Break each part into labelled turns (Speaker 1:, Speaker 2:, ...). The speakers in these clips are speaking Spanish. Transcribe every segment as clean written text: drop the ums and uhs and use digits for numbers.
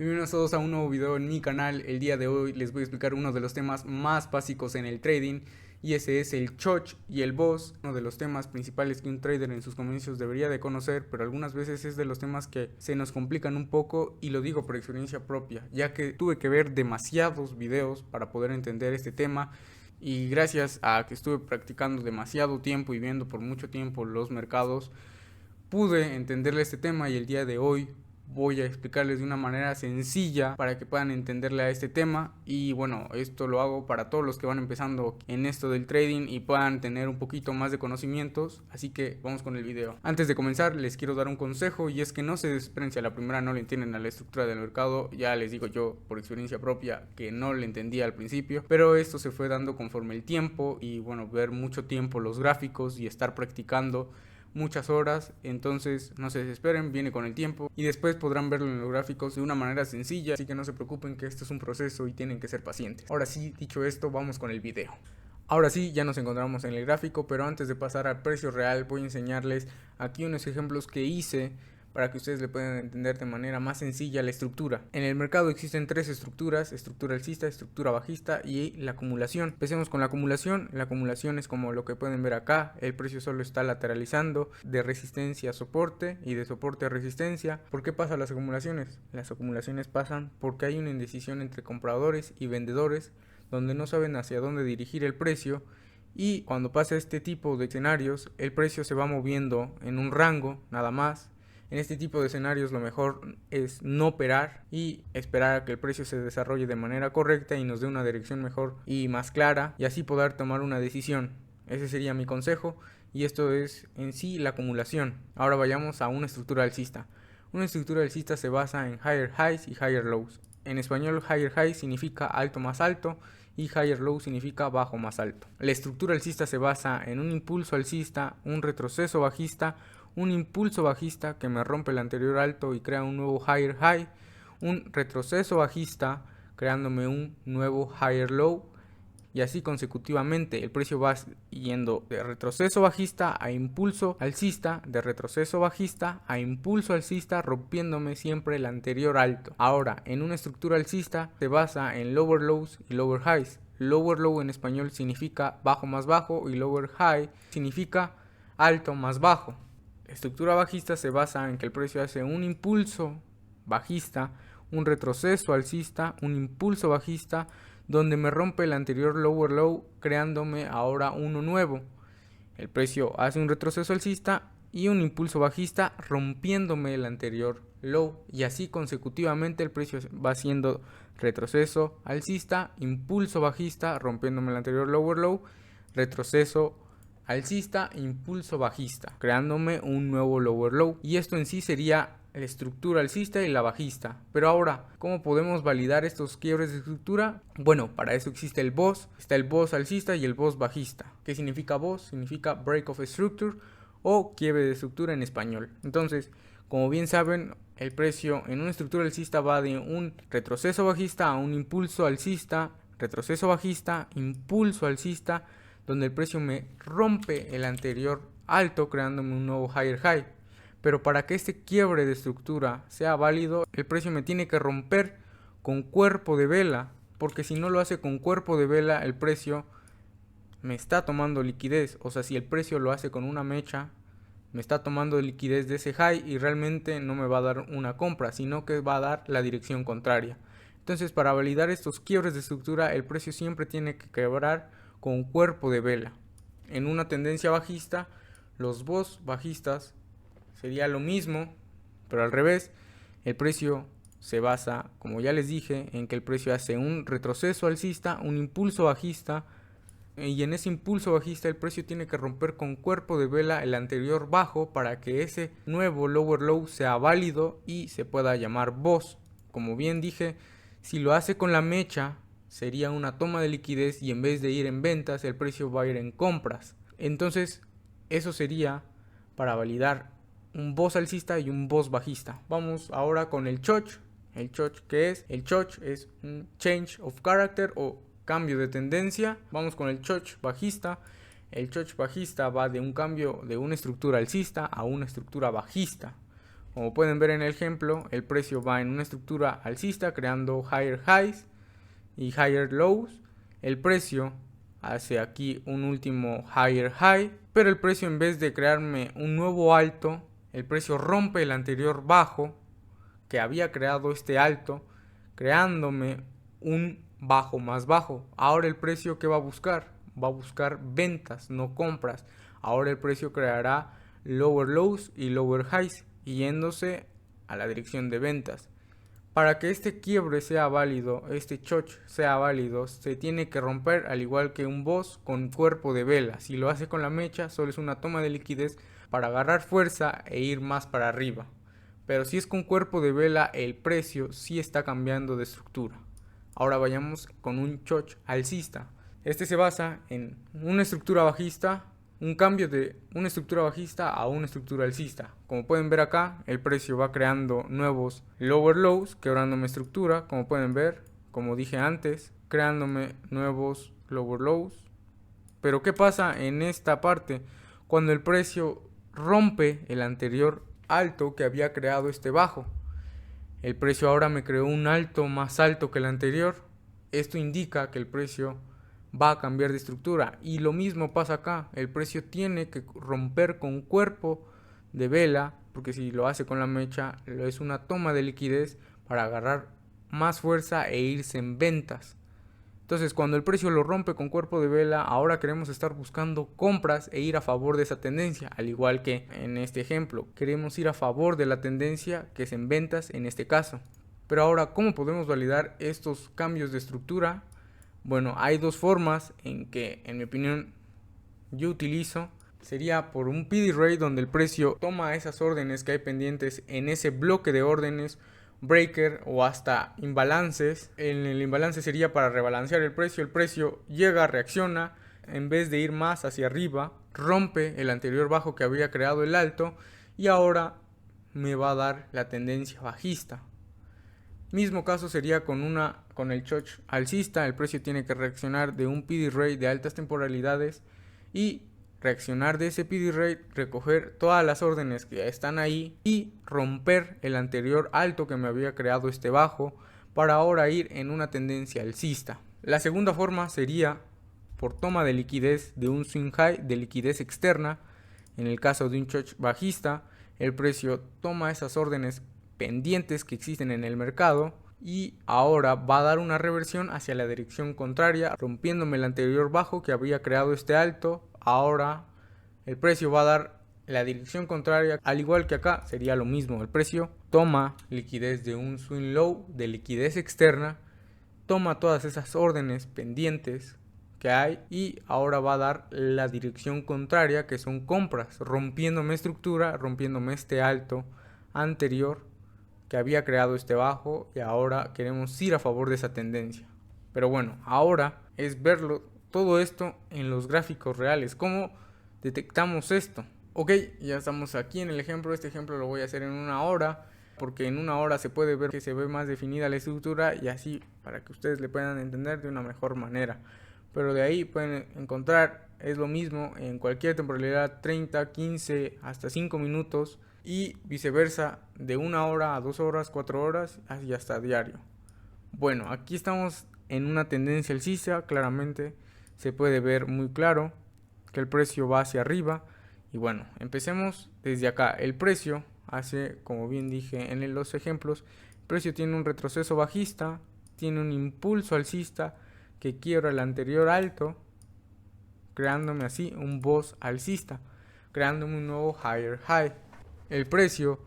Speaker 1: Bienvenidos todos a un nuevo video en mi canal. El día de hoy les voy a explicar uno de los temas más básicos en el trading, y ese es el choch y el boss, uno de los temas principales que un trader en sus comienzos debería de conocer, pero algunas veces es de los temas que se nos complican un poco, y lo digo por experiencia propia, ya que tuve que ver demasiados videos para poder entender este tema. Y gracias a que estuve practicando demasiado tiempo y viendo por mucho tiempo los mercados, pude entenderle este tema, y el día de hoy voy a explicarles de una manera sencilla para que puedan entenderle a este tema. Y bueno, esto lo hago para todos los que van empezando en esto del trading y puedan tener un poquito más de conocimientos. Así que vamos con el video. Antes de comenzar les quiero dar un consejo, y es que no se desesperen si a la primera no le entienden a la estructura del mercado. Ya les digo yo por experiencia propia que no le entendía al principio, pero esto se fue dando conforme el tiempo, y bueno, ver mucho tiempo los gráficos y estar practicando muchas horas. Entonces no se desesperen, viene con el tiempo y después podrán verlo en los gráficos de una manera sencilla, así que no se preocupen, que esto es un proceso y tienen que ser pacientes. Ahora sí, dicho esto, vamos con el video. Ahora sí, ya nos encontramos en el gráfico, pero antes de pasar al precio real voy a enseñarles aquí unos ejemplos que hice para que ustedes le puedan entender de manera más sencilla la estructura. En el mercado existen tres estructuras: estructura alcista, estructura bajista y la acumulación. Empecemos con la acumulación. La acumulación es como lo que pueden ver acá: el precio solo está lateralizando de resistencia a soporte y de soporte a resistencia. ¿Por qué pasan las acumulaciones? Las acumulaciones pasan porque hay una indecisión entre compradores y vendedores, donde no saben hacia dónde dirigir el precio. Y cuando pasa este tipo de escenarios, el precio se va moviendo en un rango nada más. En este tipo de escenarios lo mejor es no operar y esperar a que el precio se desarrolle de manera correcta y nos dé una dirección mejor y más clara, y así poder tomar una decisión. Ese sería mi consejo, y esto es en sí la acumulación. Ahora vayamos a una estructura alcista. Una estructura alcista se basa en higher highs y higher lows. En español, higher high significa alto más alto y higher low significa bajo más alto. La estructura alcista se basa en un impulso alcista, un retroceso bajista, un impulso bajista que me rompe el anterior alto y crea un nuevo higher high, un retroceso bajista creándome un nuevo higher low, y así consecutivamente. El precio va yendo de retroceso bajista a impulso alcista, de retroceso bajista a impulso alcista, rompiéndome siempre el anterior alto. Ahora, en una estructura alcista se basa en lower lows y lower highs. Lower low en español significa bajo más bajo y lower high significa alto más bajo. La estructura bajista se basa en que el precio hace un impulso bajista, un retroceso alcista, un impulso bajista, donde me rompe el anterior lower low creándome ahora uno nuevo. El precio hace un retroceso alcista y un impulso bajista rompiéndome el anterior low, y así consecutivamente el precio va haciendo retroceso alcista, impulso bajista rompiéndome el anterior lower low, retroceso alcista, impulso bajista, creándome un nuevo lower low. Y esto en sí sería la estructura alcista y la bajista. Pero ahora, ¿cómo podemos validar estos quiebres de estructura? Bueno, para eso existe el BOS. Está el BOS alcista y el BOS bajista. ¿Qué significa BOS? Significa Break of Structure, o quiebre de estructura en español. Entonces, como bien saben, el precio en una estructura alcista va de un retroceso bajista a un impulso alcista, retroceso bajista, impulso alcista, donde el precio me rompe el anterior alto creándome un nuevo higher high. Pero para que este quiebre de estructura sea válido, el precio me tiene que romper con cuerpo de vela, porque si no lo hace con cuerpo de vela, el precio me está tomando liquidez. O sea, si el precio lo hace con una mecha, me está tomando liquidez de ese high y realmente no me va a dar una compra, sino que va a dar la dirección contraria. Entonces, para validar estos quiebres de estructura, el precio siempre tiene que quebrar con cuerpo de vela. En una tendencia bajista, los BOS bajistas sería lo mismo, pero al revés. El precio se basa, como ya les dije, en que el precio hace un retroceso alcista, un impulso bajista, y en ese impulso bajista el precio tiene que romper con cuerpo de vela el anterior bajo para que ese nuevo lower low sea válido y se pueda llamar BOS. Como bien dije, si lo hace con la mecha sería una toma de liquidez, y en vez de ir en ventas el precio va a ir en compras. Entonces eso sería para validar un BOS alcista y un BOS bajista. Vamos ahora con el choch. El choch, ¿qué es? El choch es un change of character o cambio de tendencia. Vamos con el choch bajista. El choch bajista va de un cambio de una estructura alcista a una estructura bajista. Como pueden ver en el ejemplo, el precio va en una estructura alcista creando higher highs y higher lows. El precio hace aquí un último higher high, pero el precio, en vez de crearme un nuevo alto, el precio rompe el anterior bajo que había creado este alto, creándome un bajo más bajo. Ahora el precio, ¿qué va a buscar? Va a buscar ventas, no compras. Ahora el precio creará lower lows y lower highs, yéndose a la dirección de ventas. Para que este quiebre sea válido, este choch sea válido, se tiene que romper al igual que un boss con cuerpo de vela. Si lo hace con la mecha, solo es una toma de liquidez para agarrar fuerza e ir más para arriba. Pero si es con cuerpo de vela, el precio sí está cambiando de estructura. Ahora vayamos con un choch alcista. Este se basa en una estructura bajista, un cambio de una estructura bajista a una estructura alcista. Como pueden ver acá, el precio va creando nuevos lower lows, quebrándome estructura, como pueden ver, como dije antes, creándome nuevos lower lows. Pero ¿qué pasa en esta parte? Cuando el precio rompe el anterior alto que había creado este bajo. El precio ahora me creó un alto más alto que el anterior. Esto indica que el precio va a cambiar de estructura. Y lo mismo pasa acá. El precio tiene que romper con cuerpo de vela, porque si lo hace con la mecha, es una toma de liquidez para agarrar más fuerza e irse en ventas. Entonces, cuando el precio lo rompe con cuerpo de vela, ahora queremos estar buscando compras e ir a favor de esa tendencia, al igual que en este ejemplo. Queremos ir a favor de la tendencia que es en ventas en este caso. Pero ahora, ¿cómo podemos validar estos cambios de estructura? Bueno, hay dos formas en que, en mi opinión, yo utilizo. Sería por un PD rate donde el precio toma esas órdenes que hay pendientes en ese bloque de órdenes, breaker o hasta imbalances. En el imbalance sería para rebalancear el precio llega, reacciona, en vez de ir más hacia arriba, rompe el anterior bajo que había creado el alto y ahora me va a dar la tendencia bajista. Mismo caso sería con el choch alcista. El precio tiene que reaccionar de un PD rate de altas temporalidades y reaccionar de ese PD rate, recoger todas las órdenes que ya están ahí y romper el anterior alto que me había creado este bajo para ahora ir en una tendencia alcista. La segunda forma sería por toma de liquidez de un swing high de liquidez externa. En el caso de un choch bajista, el precio toma esas órdenes pendientes que existen en el mercado y ahora va a dar una reversión hacia la dirección contraria, rompiéndome el anterior bajo que había creado este alto. Ahora el precio va a dar la dirección contraria, al igual que acá sería lo mismo. El precio toma liquidez de un swing low de liquidez externa, toma todas esas órdenes pendientes que hay y ahora va a dar la dirección contraria, que son compras, rompiéndome estructura, rompiéndome este alto anterior que había creado este bajo y ahora queremos ir a favor de esa tendencia. Pero bueno, ahora es verlo todo esto en los gráficos reales. ¿Cómo detectamos esto? Ok, ya estamos aquí en el ejemplo. Este ejemplo lo voy a hacer en una hora, porque en una hora se puede ver que se ve más definida la estructura y así para que ustedes le puedan entender de una mejor manera. Pero de ahí pueden encontrar, es lo mismo en cualquier temporalidad, 30, 15, hasta 5 minutos y viceversa, de 1 hora a 2 horas, 4 horas y hasta diario. Bueno, aquí estamos en una tendencia alcista, claramente se puede ver muy claro que el precio va hacia arriba. Y bueno, empecemos desde acá. El precio hace, como bien dije en los ejemplos, el precio tiene un retroceso bajista, tiene un impulso alcista que quiebra el anterior alto, creándome así un boss alcista, creándome un nuevo higher high. El precio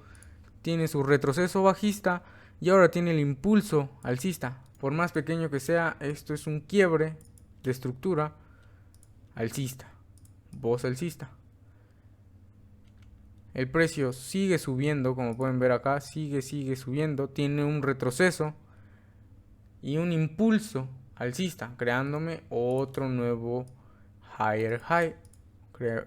Speaker 1: tiene su retroceso bajista y ahora tiene el impulso alcista. Por más pequeño que sea, esto es un quiebre de estructura alcista, boss alcista. El precio sigue subiendo, como pueden ver acá, sigue subiendo, tiene un retroceso y un impulso alcista, creándome otro nuevo higher high,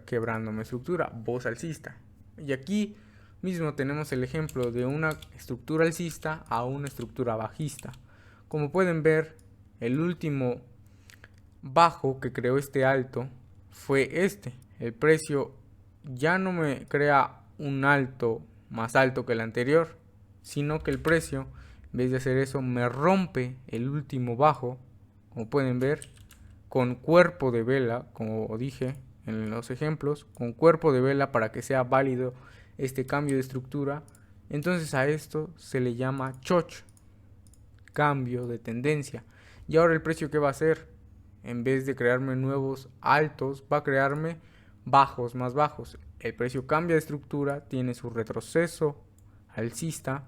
Speaker 1: quebrándome estructura, boss alcista. Y aquí mismo tenemos el ejemplo de una estructura alcista a una estructura bajista. Como pueden ver, el último bajo que creó este alto fue este. El precio ya no me crea un alto más alto que el anterior, sino que el precio, en vez de hacer eso, me rompe el último bajo, como pueden ver, con cuerpo de vela, como dije en los ejemplos, con cuerpo de vela para que sea válido este cambio de estructura. Entonces a esto se le llama choch, cambio de tendencia. Y ahora el precio, ¿qué va a hacer? En vez de crearme nuevos altos, va a crearme bajos más bajos. El precio cambia de estructura, tiene su retroceso alcista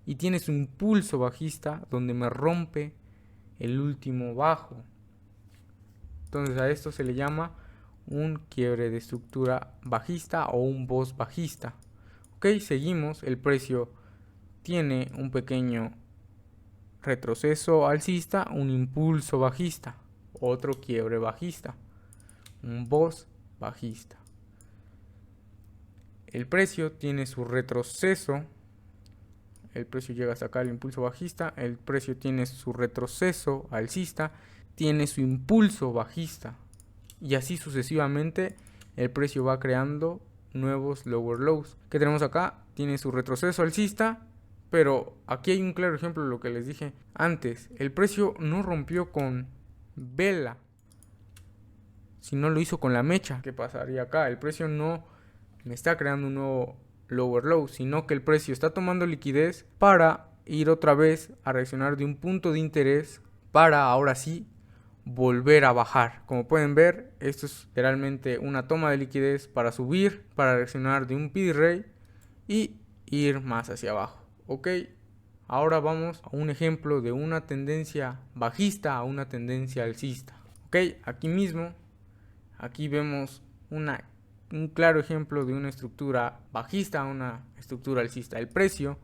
Speaker 1: y tiene su impulso bajista donde me rompe el último bajo. Entonces a esto se le llama un quiebre de estructura bajista o un BOS bajista. Ok, seguimos. El precio tiene un pequeño retroceso alcista, un impulso bajista, otro quiebre bajista, un BOS bajista. El precio tiene su retroceso, el precio llega hasta acá, el impulso bajista, el precio tiene su retroceso alcista, tiene su impulso bajista y así sucesivamente el precio va creando nuevos lower lows. ¿Qué tenemos acá? Tiene su retroceso alcista, pero aquí hay un claro ejemplo de lo que les dije antes. El precio no rompió con vela, sino lo hizo con la mecha. ¿Qué pasaría acá? El precio no me está creando un nuevo lower low, sino que el precio está tomando liquidez para ir otra vez a reaccionar de un punto de interés para ahora sí volver a bajar. Como pueden ver, esto es literalmente una toma de liquidez para subir, para reaccionar de un P-Ray y ir más hacia abajo. Ok, ahora vamos a un ejemplo de una tendencia bajista a una tendencia alcista. Ok, aquí mismo, aquí vemos un claro ejemplo de una estructura bajista a una estructura alcista. El precio,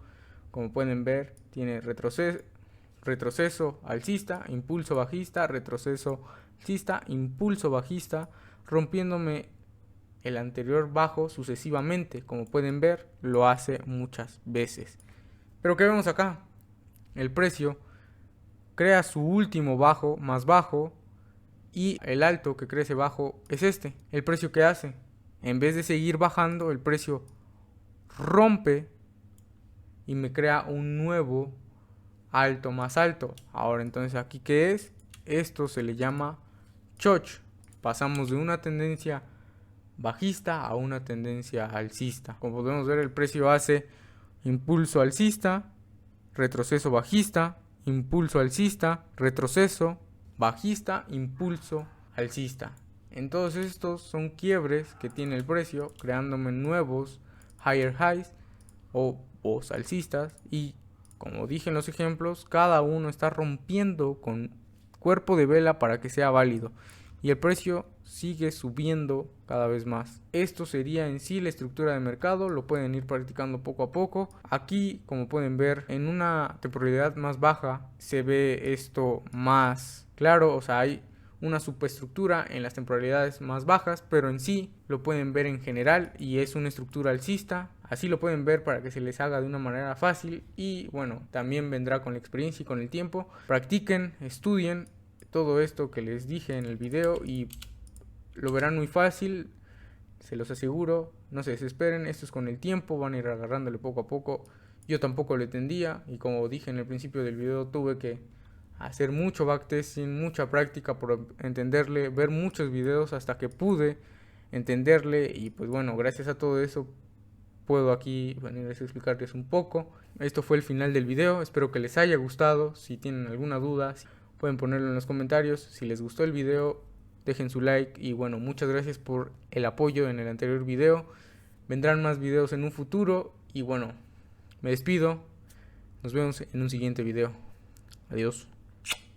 Speaker 1: como pueden ver, tiene retroceso alcista, impulso bajista, retroceso alcista, impulso bajista, rompiéndome el anterior bajo sucesivamente. Como pueden ver, lo hace muchas veces. Pero ¿qué vemos acá? El precio crea su último bajo más bajo y el alto que crece bajo es este. El precio que hace, en vez de seguir bajando, el precio rompe y me crea un nuevo alto más alto. Ahora entonces aquí ¿qué es? Esto se le llama choch. Pasamos de una tendencia bajista a una tendencia alcista. Como podemos ver, el precio hace impulso alcista, retroceso bajista, impulso alcista, retroceso bajista, impulso alcista. En todos estos son quiebres que tiene el precio, creándome nuevos higher highs o BOS alcistas. Y como dije en los ejemplos, cada uno está rompiendo con cuerpo de vela para que sea válido. Y el precio sigue subiendo cada vez más. Esto sería en sí la estructura de mercado, lo pueden ir practicando poco a poco. Aquí, como pueden ver, en una temporalidad más baja se ve esto más claro, o sea, hay una superestructura en las temporalidades más bajas, pero en sí lo pueden ver en general y es una estructura alcista. Así lo pueden ver para que se les haga de una manera fácil y bueno, también vendrá con la experiencia y con el tiempo. Practiquen, estudien todo esto que les dije en el video y lo verán muy fácil, se los aseguro. No se desesperen, esto es con el tiempo, van a ir agarrándole poco a poco. Yo tampoco lo entendía y como dije en el principio del video, tuve que hacer mucho backtesting, mucha práctica por entenderle, ver muchos videos hasta que pude entenderle y pues bueno, gracias a todo eso puedo aquí venir a explicarles un poco. Esto fue el final del video, espero que les haya gustado. Si tienen alguna duda pueden ponerlo en los comentarios. Si les gustó el video, dejen su like y bueno, muchas gracias por el apoyo en el anterior video. Vendrán más videos en un futuro y bueno, me despido. Nos vemos en un siguiente video. Adiós.